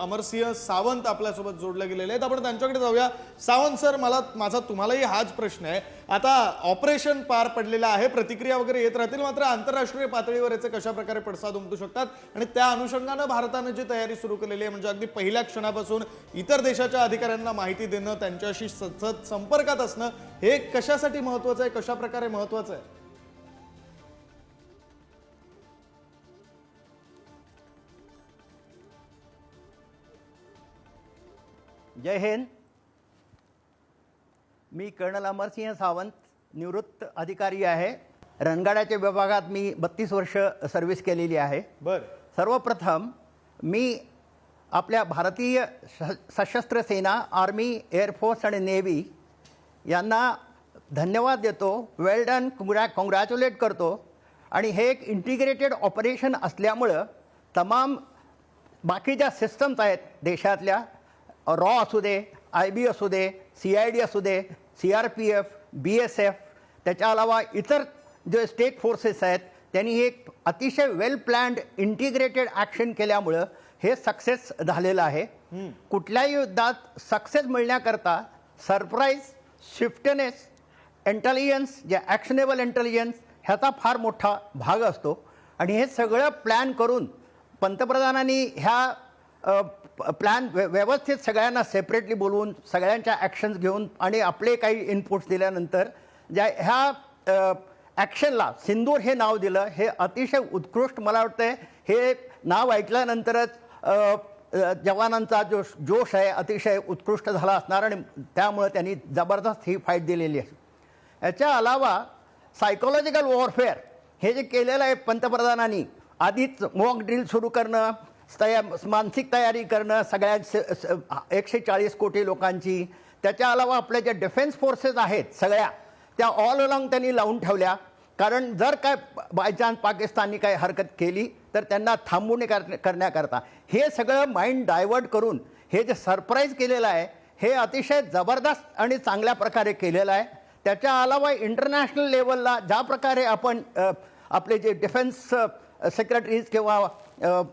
अमरसिंह सावंत आपल्यासोबत जोडले गेलेले आहेत. आपण त्यांच्याकडे जाऊया. सावंत सर, माझा तुम्हालाही हाच प्रश्न आहे. आता ऑपरेशन पार पडलेलं आहे, प्रतिक्रिया वगैरे येत राहतील, मात्र आंतरराष्ट्रीय पातळीवर याचे कशा प्रकारे पडसाद उमटू शकतात आणि त्या अनुषंगानं भारताने जी तयारी सुरू केलेली आहे, म्हणजे अगदी पहिल्या क्षणापासून इतर देशाच्या अधिकाऱ्यांना माहिती देणं, त्यांच्याशी सतत संपर्कात असणं, हे कशासाठी महत्वाचं आहे, कशा प्रकारे महत्वाचं आहे? जय हिंद. मी कर्नल अमरसिंह सावंत, निवृत्त अधिकारी आहे. रणगाड्याच्या विभागात मी 32 वर्ष सर्व्हिस केलेली आहे. सर्वप्रथम मी आपल्या भारतीय सशस्त्र सेना, आर्मी, एअरफोर्स आणि नेव्ही यांना धन्यवाद देतो. वेल डन, कॉंग्रॅच्युलेट करतो. आणि हे एक इंटिग्रेटेड ऑपरेशन असल्यामुळं तमाम बाकीच्या सिस्टम्स आहेत देशातल्या, रॉ असू दे, IB असू दे, CID असू दे, CRPF, BSF, त्याच्या अलावा इतर जे स्टेट फोर्सेस आहेत, त्यांनी एक अतिशय वेल प्लॅन्ड इंटिग्रेटेड ॲक्शन केल्यामुळं हे सक्सेस झालेलं आहे. कुठल्याही युद्धात सक्सेस मिळण्याकरता सरप्राईज, स्विफ्टनेस, इंटेलिजन्स, जे ॲक्शनेबल इंटेलिजन्स, ह्याचा फार मोठा भाग असतो. आणि हे सगळं प्लॅन करून पंतप्रधानांनी ह्या प्लॅन व्यवस्थित सगळ्यांना सेपरेटली बोलवून सगळ्यांच्या ॲक्शन्स घेऊन आणि आपले काही इनपुट्स दिल्यानंतर ज्या ह्या ॲक्शनला सिंदूर हे नाव दिलं. हे अतिशय उत्कृष्ट, मला वाटतं हे नाव ऐकल्यानंतरच जवानांचा जोश आहे अतिशय उत्कृष्ट झाला असणार आणि त्यामुळे त्यांनी जबरदस्त ही फाईट दिलेली आहे. याच्या अलावा सायकोलॉजिकल वॉरफेअर हे जे केलेलं आहे पंतप्रधानांनी, आधीच मॉक ड्रिल सुरू करणं, मानसिक तयारी करणं सगळ्या 140 कोटी लोकांची. त्याच्या अलावा आपल्या ज्या डिफेन्स फोर्सेस आहेत सगळ्या, त्या ऑल अलॉंग त्यांनी लावून ठेवल्या. कारण जर काय बायचान्स पाकिस्ताननी काही हरकत केली तर त्यांना थांबवणे करण्याकरता हे सगळं माइंड डायवर्ट करून हे जे सरप्राईज केलेलं आहे हे अतिशय जबरदस्त आणि चांगल्या प्रकारे केलेलं आहे. त्याच्या अलावा इंटरनॅशनल लेवलला ज्या प्रकारे आपण आपले जे डिफेन्स सेक्रेटरीज किंवा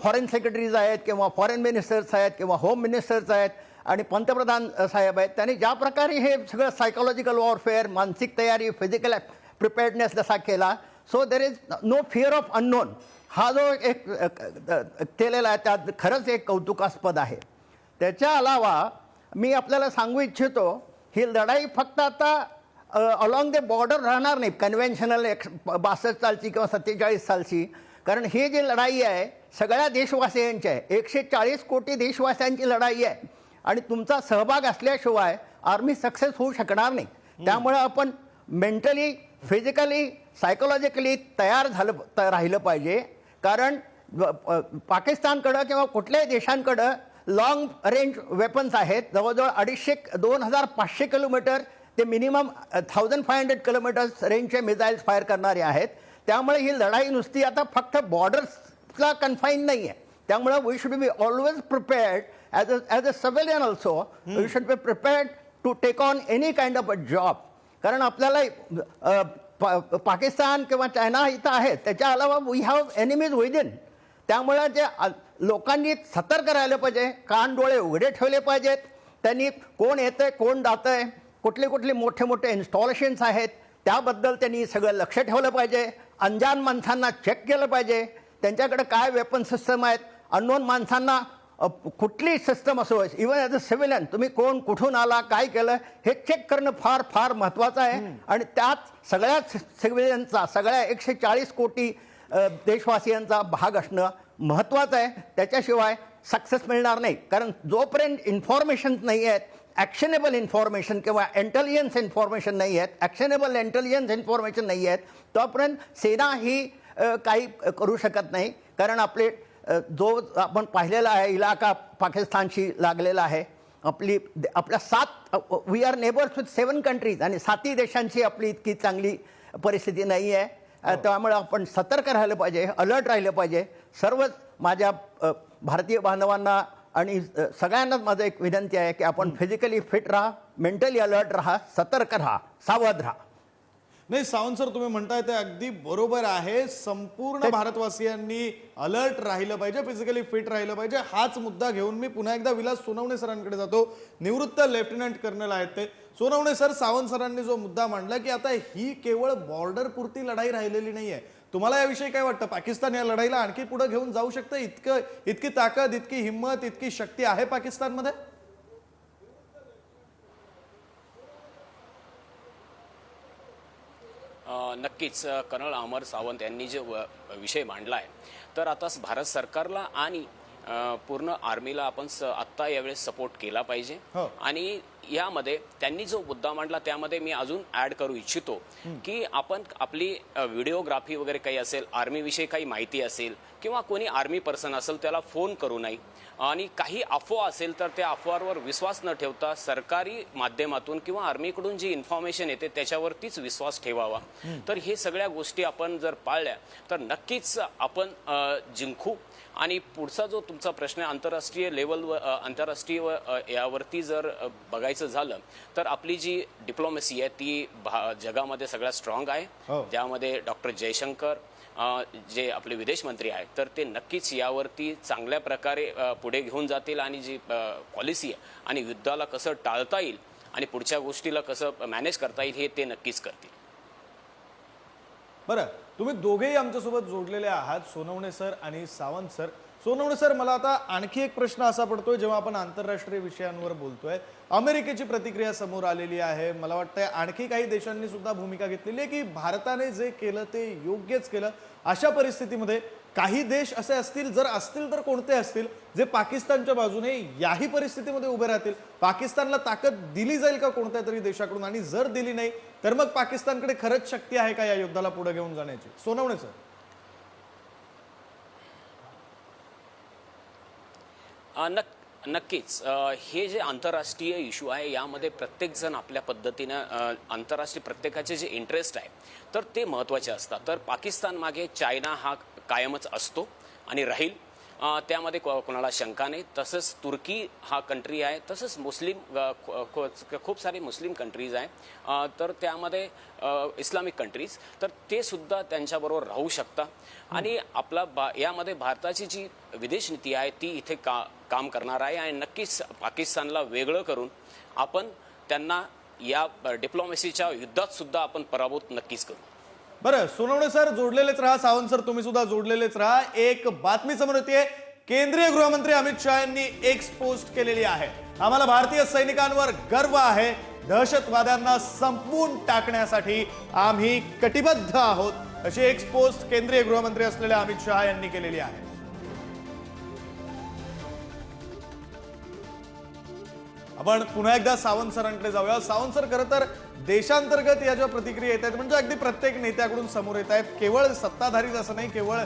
फॉरेन सेक्रेटरीज आहेत किंवा फॉरेन मिनिस्टर्स आहेत किंवा होम मिनिस्टर्स आहेत आणि पंतप्रधान साहेब आहेत, त्यांनी ज्या प्रकारे हे सगळं सायकोलॉजिकल वॉरफेअर, मानसिक तयारी, फिजिकल प्रिपेअर्डनेस जसा केला, so there is no fear of unknown, हा जो एक केलेला आहे त्यात खरंच एक कौतुकास्पद आहे. त्याच्या अलावा मी आपल्याला सांगू इच्छितो, ही लढाई फक्त आता अलॉंग द बॉर्डर राहणार नाही कन्व्हेन्शनल 62 सालची किंवा 47 सालची. कारण ही जी लढाई आहे सगळ्या देशवासियांची आहे, 140 कोटी देशवासियांची लढाई आहे आणि तुमचा सहभाग असल्याशिवाय आर्मी सक्सेस होऊ शकणार नाही. त्यामुळं आपण मेंटली, फिजिकली, सायकोलॉजिकली तयार राहिलं पाहिजे. कारण पाकिस्तानकडं किंवा कुठल्याही देशांकडं लॉंग रेंज वेपन्स आहेत, जवळजवळ 2500 किलोमीटर ते मिनिमम 1500 किलोमीटर्स रेंजचे मिसाईल्स फायर करणारे आहेत. त्यामुळे ही लढाई नुसती आता फक्त बॉर्डर्सला कन्फाईन नाही आहे. त्यामुळं we should be always prepared as a civilian also. We should be prepared to take on any kind of a job. कारण आपल्याला पाकिस्तान किंवा चायना इथं आहेत, त्याच्या अलावा वी हॅव एनिमीज विदिन. त्यामुळं जे लोकांनी सतर्क राहिलं पाहिजे, कान डोळे उघडे ठेवले पाहिजेत. त्यांनी कोण येतंय, कोण जातंय, कुठले मोठे मोठे इन्स्टॉलेशन्स आहेत त्याबद्दल त्यांनी सगळं लक्ष ठेवलं पाहिजे. अनजान माणसांना चेक केलं पाहिजे, त्यांच्याकडे काय वेपन सिस्टम आहेत. अननोन माणसांना कुठली सिस्टम असो, इवन ॲज अ सिव्हिलियन तुम्ही कोण, कुठून आला, काय केलं हे चेक करणं फार फार महत्त्वाचं आहे. आणि त्यात सगळ्या सिव्हिलियनचा, सगळ्या 140 कोटी देशवासियांचा भाग असणं महत्त्वाचं आहे. त्याच्याशिवाय सक्सेस मिळणार नाही. कारण जोपर्यंत इन्फॉर्मेशन नाही आहेत, ॲक्शनेबल इन्फॉर्मेशन किंवा इंटेलिजन्स इन्फॉर्मेशन नाही आहेत, ॲक्शनेबल इंटेलिजन्स इन्फॉर्मेशन नाही आहेत, तोपर्यंत सेना ही काही करू शकत नाही. कारण जो आपण पाहिलेला आहे इलाका पाकिस्तानशी लागलेला आहे, आपल्या 7 we are neighbours with 7 countries आणि 7ही देशांची आपली इतकी चांगली परिस्थिती नाही आहे. त्यामुळे आपण सतर्क राहिलं पाहिजे, अलर्ट राहिलं पाहिजे. सर्वच माझ्या भारतीय बांधवांना आणि सगळ्यांनाच माझं एक विनंती आहे की आपण फिजिकली फिट राहा, मेंटली अलर्ट राहा, सतर्क राहा, सावध राहा. नाही सावंत सर, तुम्ही म्हणताय ते अगदी बरोबर आहे. संपूर्ण भारतवासियांनी अलर्ट राहिलं पाहिजे, फिजिकली फिट राहिलं पाहिजे. हाच मुद्दा घेऊन मी पुन्हा एकदा विलास सोनवणे सरांकडे जातो. निवृत्त लेफ्टनंट कर्नल आहेत ते. सोनवणे सर, सावंत सरांनी जो मुद्दा मांडला की आता ही केवळ बॉर्डर पुरती लढाई राहिलेली नाहीये, तुम्हाला याविषयी काय वाटतं? पाकिस्तान या लढाईला आणखी पुढे घेऊन जाऊ शकतं? इतकी ताकद, इतकी हिंमत, इतकी शक्ती आहे पाकिस्तानमध्ये? नक्कीच कर्नल अमर सावंत यांनी जे विषय मांडला आहे, तर आता भारत सरकारला आणि पूर्ण आर्मीला आपण आत्ता यावेळेस सपोर्ट केला पाहिजे. आणि यामध्ये त्यांनी जो मुद्दा मांडला त्यामध्ये मी अजून ऍड करू इच्छितो की आपण आपली व्हिडिओग्राफी वगैरे काही असेल, आर्मीविषयी काही माहिती असेल किंवा कोणी आर्मी पर्सन असेल त्याला फोन करू नये. आणि काही अफवा असेल तर त्या अफवांवर विश्वास न ठेवता सरकारी माध्यमातून किंवा आर्मीकडून जी इन्फॉर्मेशन येते त्याच्यावरतीच विश्वास ठेवावा. तर हे सगळ्या गोष्टी आपण जर पाळल्या तर नक्कीच आपण जिंकू. आणि पुढचा जो तुमचा प्रश्न आहे आंतरराष्ट्रीय लेवलवर, आंतरराष्ट्रीय यावरती जर बघायचं झालं तर आपली जी डिप्लोमसी आहे ती जगामध्ये सगळ्यात स्ट्रॉंग आहे. ज्यामध्ये डॉक्टर जयशंकर जे आपले विदेश मंत्री आहेत तर ते नक्कीच यावरती चांगल्या प्रकारे पुढे घेऊन जातील. आणि जी पॉलिसी आहे आणि युद्धाला कसं टाळता येईल आणि पुढच्या गोष्टीला कसं मॅनेज करता येईल हे ते नक्कीच करतील. बरं, तुम्ही दोघेही आमच्यासोबत जोडलेले आहात, सोनवणे सर आणि सावंत सर. सोनवणे सर, मला आता आणखी एक प्रश्न असा पडतोय जेव्हा आपण आंतरराष्ट्रीय विषयांवर बोलतोय. अमेरिकेची प्रतिक्रिया समोर आलेली आहे. मला वाटतंय आणखी काही देशांनी सुद्धा भूमिका घेतलेली आहे की भारताने जे केलं ते योग्यच केलं. अशा परिस्थितीमध्ये काही देश असे असतील, जर असतील तर कोणते असतील, जे पाकिस्तानच्या बाजूने याही परिस्थितीमध्ये उभे राहतील? पाकिस्तानला ताकद दिली जाईल का कोणत्या तरी देशाकडून? आणि जर दिली नाही तर मग पाकिस्तानकडे खरंच शक्ती आहे का या युद्धाला पुढे घेऊन जाण्याची? सोनवणे सर. नक्कीच हे जे आंतरराष्ट्रीय इश्यू आहे यामध्ये प्रत्येकजण आपल्या पद्धतीनं आंतरराष्ट्रीय प्रत्येकाचे जे इंटरेस्ट आहे तर ते महत्त्वाचे असतात. तर पाकिस्तान मागे चायना हा कायमच असतो आणि राहील, त्यामध्ये कोणाला शंका नाही. तसंच तुर्की हा कंट्री आहे, तसंच मुस्लिम खूप सारे मुस्लिम कंट्रीज आहे, तर त्यामध्ये इस्लामिक कंट्रीज, तर ते सुद्धा त्यांच्याबरोबर राहू शकतात. आणि आपला यामध्ये भारताची जी विदेश नीती आहे ती इथे काम करणार आहे. आणि नक्कीच पाकिस्तानला वेगळं करून आपण त्यांना या डिप्लोमॅसीच्या युद्धात सुद्धा आपण पराभूत नक्कीच करू. बरं, सोनवणे सर जोडलेलेच राहा, सावंत सर तुम्ही सुद्धा जोडलेलेच राहा. एक बातमी समोर येते. केंद्रीय गृहमंत्री अमित शहा यांनी एक्स पोस्ट केलेली आहे. आम्हाला भारतीय सैनिकांवर गर्व आहे. दहशतवाद्यांना संपवून टाकण्यासाठी आम्ही कटिबद्ध आहोत, अशी एक्स पोस्ट केंद्रीय गृहमंत्री असलेल्या अमित शहा यांनी केलेली आहे. आपण पुन्हा एकदा सावंत सरांकडे जाऊया. सावंत सर, खरं तर देशांतर्गत या ज्या प्रतिक्रिया येत आहेत म्हणजे अगदी प्रत्येक नेत्याकडून समोर येत आहेत. केवळ सत्ताधारीच असं नाही, केवळ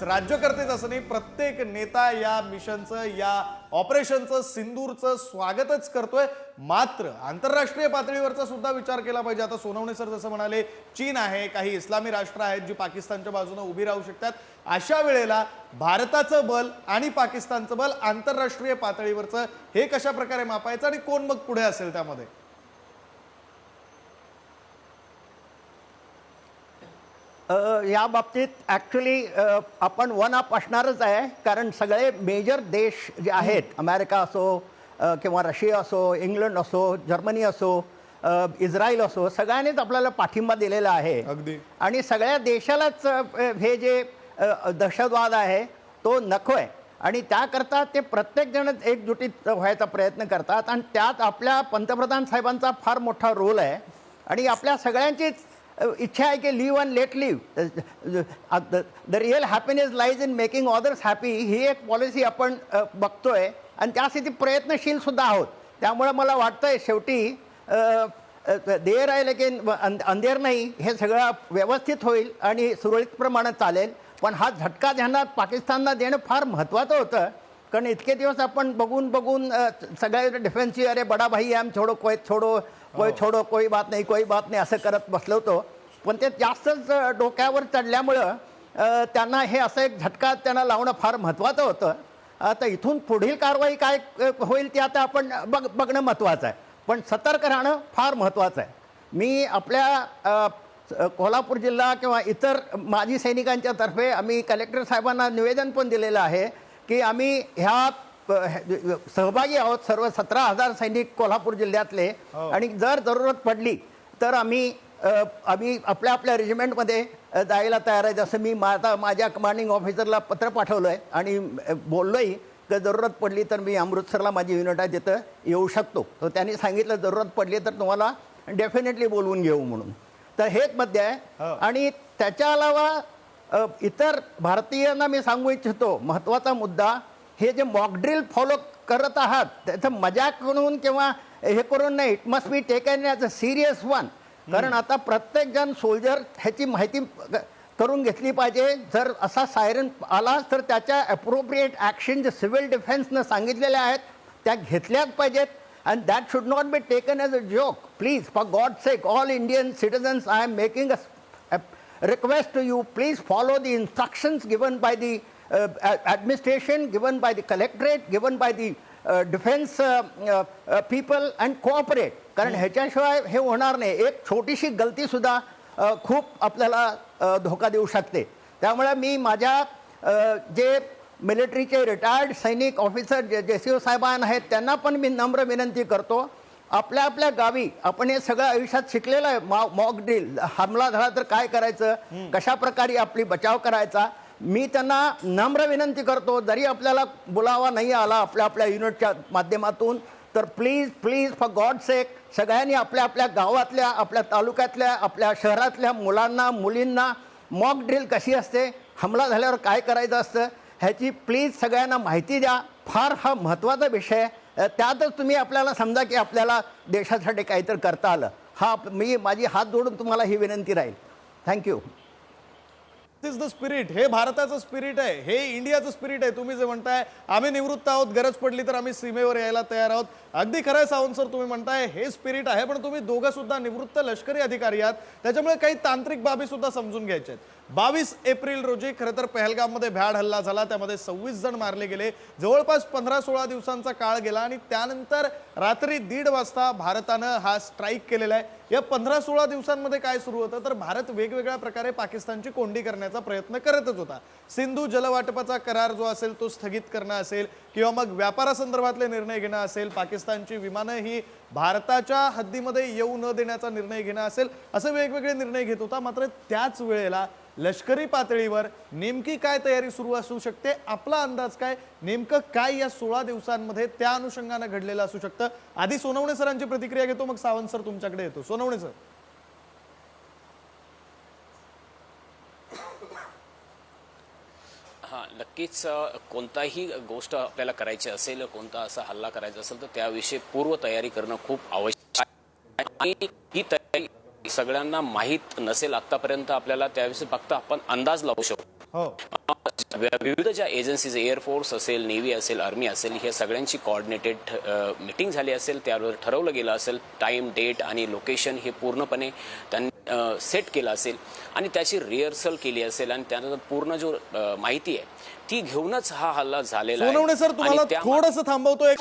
राज्यकर्तेच असं नाही, प्रत्येक नेता या मिशनचं, या ऑपरेशनचं, सिंदूरचं स्वागतच करतोय. मात्र आंतरराष्ट्रीय पातळीवरचा सुद्धा विचार केला पाहिजे. आता सोनवणे सर जसं म्हणाले, चीन आहे, काही इस्लामी राष्ट्र आहेत जी पाकिस्तानच्या बाजूने उभी राहू शकतात. अशा वेळेला भारताचं बल आणि पाकिस्तानचं बल आंतरराष्ट्रीय पातळीवरचं हे कशा प्रकारे मापायचं आणि कोण मग पुढे असेल त्यामध्ये? या बाबतीत ॲक्च्युली आपण वन अप असणारच आहे. कारण सगळे मेजर देश जे आहेत, अमेरिका असो किंवा रशिया असो, इंग्लंड असो, जर्मनी असो, इस्रायल असो, सगळ्यांनीच आपल्याला पाठिंबा दिलेला आहे. अगदी. आणि सगळ्या देशालाच हे जे दहशतवाद आहे तो नको आहे. आणि त्याकरता ते प्रत्येकजण एकजुटीत व्हायचा प्रयत्न करतात. आणि त्यात आपल्या पंतप्रधान साहेबांचा फार मोठा रोल आहे. आणि आपल्या सगळ्यांचीच इच्छा आहे की live and let live. The real happiness lies in making others happy, ही एक पॉलिसी आपण बघतोय आणि त्यासाठी प्रयत्नशील सुद्धा आहोत. त्यामुळे मला वाटतंय शेवटी देर आहे लेकिन अंधेर नाही, हे सगळं व्यवस्थित होईल आणि सुरळीतप्रमाणे चालेल. पण हा झटका ध्यानात पाकिस्तानला देणं फार महत्त्वाचं होतं. कारण इतके दिवस आपण बघून सगळे डिफेन्सिव्ह, अरे बडा भाई हम छोडो कोई छोडो, कोई छोडो, कोई बात नाही असं करत बसलो होतो. पण ते जास्तच डोक्यावर चढल्यामुळं त्यांना हे असं एक झटका त्यांना लावणं फार महत्त्वाचं होतं. आता इथून पुढील कारवाई काय होईल ते आता आपण बघणं महत्त्वाचं आहे. पण सतर्क राहणं फार महत्त्वाचं आहे. मी आपल्या कोल्हापूर जिल्हा किंवा इतर माजी सैनिकांच्या तर्फे आम्ही कलेक्टर साहेबांना निवेदन पण दिलेलं आहे की आम्ही ह्या सहभागी आहोत सर्व 17,000 सैनिक कोल्हापूर जिल्ह्यातले आणि जर जरूरत पडली तर आम्ही आपल्या आपल्या रेजिमेंटमध्ये जायला तयार आहे. जसं मी माझ्या कमांडिंग ऑफिसरला पत्र पाठवलं आहे आणि बोललोही की जरूरत पडली तर मी अमृतसरला माझी युनिट आहे तिथं येऊ शकतो. तर त्यांनी सांगितलं जरूरत पडली तर तुम्हाला डेफिनेटली बोलवून घेऊ म्हणून. तर हेच मध्य आहे. आणि त्याच्या अलावा इतर भारतीयांना मी सांगू इच्छितो महत्त्वाचा मुद्दा, हे जे मॉकड्रिल फॉलो करत आहात त्याचं मजाक म्हणून किंवा हे करून नाही, it must be taken as a serious one. कारण आता प्रत्येकजण सोल्जर ह्याची माहिती करून घेतली पाहिजे. जर असा सायरन आला तर त्याच्या अप्रोप्रिएट ॲक्शन जे सिव्हिल डिफेन्सनं सांगितलेल्या आहेत त्या घेतल्याच पाहिजेत. And that should not be taken as a joke. Please, for God sake, all Indian citizens, I am making a request to you, please follow the instructions given by the administration, given by the collectorate, given by the defense people and cooperate. कारण ह्याच्याशिवाय हे होणार नाही. एक छोटीशी गलतीसुद्धा खूप आपल्याला धोका देऊ शकते. त्यामुळे मी माझ्या जे मिलिटरीचे रिटायर्ड सैनिक ऑफिसर JCO साहेबांना आहेत त्यांना पण मी नम्र विनंती करतो, आपल्या आपल्या गावी आपण हे सगळं आयुष्यात शिकलेलं आहे. मॉक ड्रिल, हमला झाला तर काय करायचं, कशा प्रकारे आपली बचाव करायचा. मी त्यांना नम्र विनंती करतो, जरी आपल्याला बोलावा नाही आला आपल्या आपल्या युनिटच्या माध्यमातून तर please please for God sake सगळ्यांनी आपल्या आपल्या गावातल्या, आपल्या तालुक्यातल्या, आपल्या शहरातल्या मुलांना मुलींना मॉक ड्रिल कशी असते, हमला झाल्यावर काय करायचं असतं ह्याची प्लीज सगळ्यांना माहिती द्या. फार हा महत्त्वाचा विषय. त्यातच तुम्ही आपल्याला समजा की आपल्याला देशासाठी काहीतरी करता आलं. माझी हात जोडून तुम्हाला ही विनंती राहील. Thank you. This is the spirit. हे भारताचं स्पिरिट आहे, हे इंडियाचं स्पिरिट आहे. तुम्ही जे म्हणताय आम्ही निवृत्त आहोत, गरज पडली तर आम्ही सीमेवर यायला तयार आहोत. अगदी खरं आहे सावंत सर, तुम्ही म्हणताय हे स्पिरिट आहे. पण तुम्ही दोघं सुद्धा निवृत्त लष्करी अधिकारी आहात, त्याच्यामुळे काही तांत्रिक बाबी सुद्धा समजून घ्यायच्या आहेत. 22 एप्रिल रोजी खरं तर पहलगाममध्ये भ्याड हल्ला झाला, त्यामध्ये 26 जण मारले गेले. जवळपास 15-16 दिवसांचा काळ गेला आणि त्यानंतर रात्री 1:30 वाजता भारतानं हा स्ट्राईक केलेला आहे. या 15-16 दिवसांमध्ये काय सुरू होतं तर भारत वेगवेगळ्या प्रकारे पाकिस्तानची कोंडी करण्याचा प्रयत्न करतच होता. सिंधू जलवाटपाचा करार जो असेल तो स्थगित करणं असेल किंवा मग व्यापारासंदर्भातले निर्णय घेणं असेल, पाकिस्तानची विमानं ही भारताच्या हद्दीमध्ये येऊ न देण्याचा निर्णय घेणं असेल, असे वेगवेगळे निर्णय घेत होता. मात्र त्याच वेळेला लष्करी पातळीवर नेमकी काय तयारी सुरू असू शकते, आपला अंदाज काय, नेमकं काय या 16 दिवसांमध्ये त्या अनुषंगानं घडलेलं असू शकतं. आधी सोनवणे सरांची प्रतिक्रिया घेतो, मग सावंत सर तुमच्याकडे येतो. सोनवणे सर. हां, नक्कीच कोणताही गोष्ट आपल्याला करायची असेल, कोणता असा हल्ला करायचा असेल तर त्याविषयी पूर्वतयारी करणं खूप आवश्यक आहे. आणि ही तयारी सगळ्यांना माहीत नसेल आतापर्यंत, आपल्याला त्याविषयी फक्त आपण अंदाज लावू शकतो. विविध ज्या एजन्सीज, एअरफोर्स असेल, नेव्ही असेल, आर्मी असेल, हे सगळ्यांची कोऑर्डिनेटेड मीटिंग झाली असेल, त्यावर ठरवलं गेलं असेल टाईम, डेट आणि लोकेशन हे पूर्णपणे त्यांनी सेट केलं असेल आणि त्याची रिहर्सल केली असेल आणि त्यानंतर पूर्ण जो माहिती आहे ती घेऊनच हा हल्ला झालेला आहे. सोनवणे सर, तुम्हाला थोडंसं थांबवतो एक.